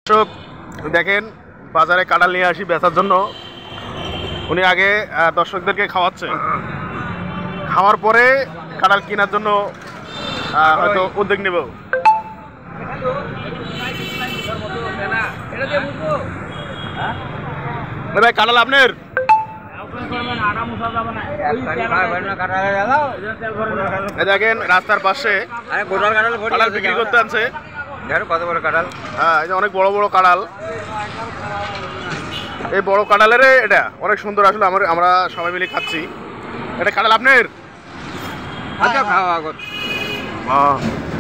দর্শক দেখেন বাজারে কাঁঠাল নিয়ে আসি বেচার জন্য। উনি আগে দর্শকদেরকে খাওয়াচ্ছে, খাওয়ার পরে কাঁঠাল কেনার জন্য হয়তো উদ্যোগ নেব। ভাই কাঁঠাল আপনার? দেখেন রাস্তার পাশে কাঁঠাল বিক্রি করতে আনছে। কত বড় কাঁঠাল? হ্যাঁ, এই যে অনেক বড় বড় কাঁঠাল। এই বড় কাঁঠালের এটা অনেক সুন্দর, আসলে আমরা সবাই মিলে খাচ্ছি। এটা কাঁঠাল আপনার?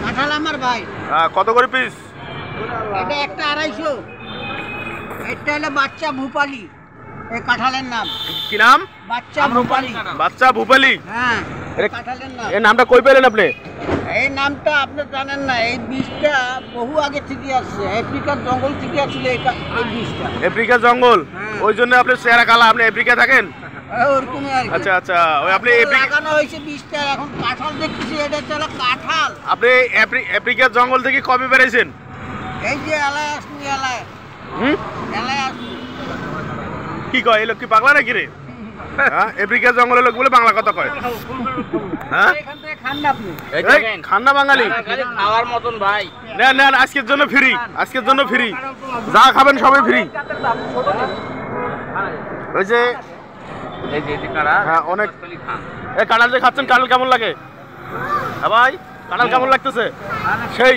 কাঁঠাল আমার ভাই। কত করে পিস? এটা একটা 250। এটা হলো বাচ্চা ভূপালি, এই কাঁঠালের নাম। কি নাম? বাচ্চা ভূপালি। বাচ্চা ভূপালি? হ্যাঁ, কাঁঠালের নাম। এই নামটা কই পেলেন আপনি? এই নামটা আপনি জানেন না? এই বীজটা বহু আগে থেকে আসছে, আফ্রিকার জঙ্গল থেকে আসলে এই বীজটা। আফ্রিকার জঙ্গল? ওই জন্য আপনি চেহারা কালা। আপনি আফ্রিকা থাকেন? ওরকমই আর কি। আচ্ছা আচ্ছা, ওই আপনি লাগানো হয়েছে বীজটা, এখন কাঁঠাল দেখতেছি। এটা হলো কাঁঠাল। আপনি আফ্রিকার জঙ্গল থেকে কবে বেরিয়েছেন? এই যে এলায় আসুন, এলায় এলায় আসুন। কি কয়, এই লোক কি পাগলা নাকি রে? হ্যাঁ, আফ্রিকার জঙ্গলের লোক বলে বাংলা কথা কয়। হ্যাঁ, এখান থেকে খান না আপনি? খান্না বাঙালি খাওয়ার মতন ভাই। নেন নেন, আজকের জন্য ফ্রি, আজকের জন্য ফ্রি, যা খাবেন সবাই ফ্রি। ওই যে হ্যাঁ, অনেক এই কাঁঠাল যে খাচ্ছেন, কাঁঠাল কেমন লাগে? হ্যাঁ ভাই, কাঁঠাল কেমন লাগতেছে? সেই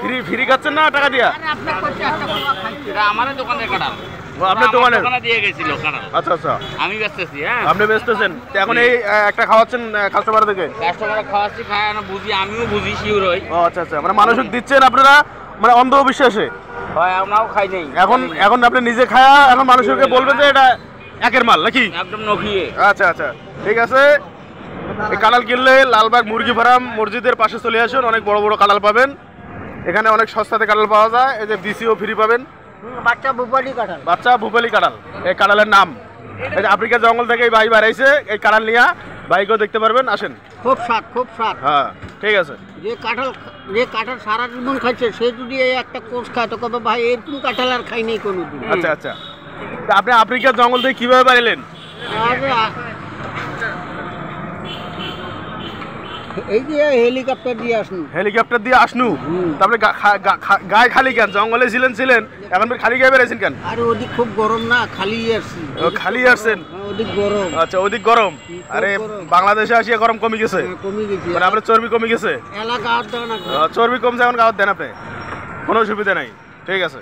ফ্রি ফ্রি খাচ্ছেন না টাকা দিয়া? আমাদের দোকানের কাঁঠাল। আপনার দোকানে দিয়ে গেছিল কাঁঠাল। আচ্ছা আচ্ছা, আমি বেচতেছি। হ্যাঁ, আপনি বেচতেছেন। এখন এই একটা খাওয়াচ্ছেন কাস্টমারদেরকে? কাস্টমার খাওয়াচ্ছি, খায় না বুঝি, আমিও বুঝি, শিওর হই। ও আচ্ছা আচ্ছা, মানে মানুষকে দিচ্ছেন আপনারা, মানে অন্ধবিশ্বাসে? হয়, আমরাও খাই নাই। এখন আপনি নিজে খায়া এখন মানুষকে বলবেন যে এটা একের মাল নাকি? একদম নখিয়ে। আচ্ছা আচ্ছা, ঠিক আছে। এই কাঁঠাল কিনলে লালবাগ মুরগি ফার্ম মসজিদের পাশে চলে আসুন, অনেক বড় বড় কাঁঠাল পাবেন এখানে, অনেক সস্তাতে কাঁঠাল পাওয়া যায়। এই যে বিসিও ফ্রি পাবেন। বাচ্চা ভূপালি কাঁঠাল। বাচ্চা ভূপালি কাঁঠাল, এই কাঁঠালের নাম। এই যে আফ্রিকার জঙ্গল থেকে এই ভাই বাড়াইছে, এই কাঁঠাল নিয়ে ভাইকেও দেখতে পারবেন, আসেন। খুব স্বাদ, খুব স্বাদ। হ্যাঁ ঠিক আছে। যে কাঁঠাল সারা জীবন খাইছে, সে যদি এই একটা কোষ খায় তো কবে ভাই এরকম কাঁঠাল আর খাই নাই কোনোদিন। আচ্ছা আচ্ছা, তা আপনি আফ্রিকার জঙ্গল থেকে কিভাবে বাড়াইলেন? এই যে হেলিকপ্টার দিয়ে আসুন। হেলিকপ্টার দিয়ে আসনু? তারপরে গায়ে খালি কেন? জঙ্গলে ছিলেন, এখন খালি গায়ে বেড়েছেন কেন? আরে ওদিক খুব গরম না, খালি আসছি। খালি আসছেন? ওদিক গরম। আচ্ছা, ওদিক গরম। আরে বাংলাদেশে আসিয়া গরম কমে গেছে? কমে গেছে, মানে আপনার চর্বি কমে গেছে? এলাকা আর দেন না। চর্বি কমছে, এখন গাওয়ার দেন আপনি, কোনো অসুবিধা নাই। ঠিক আছে।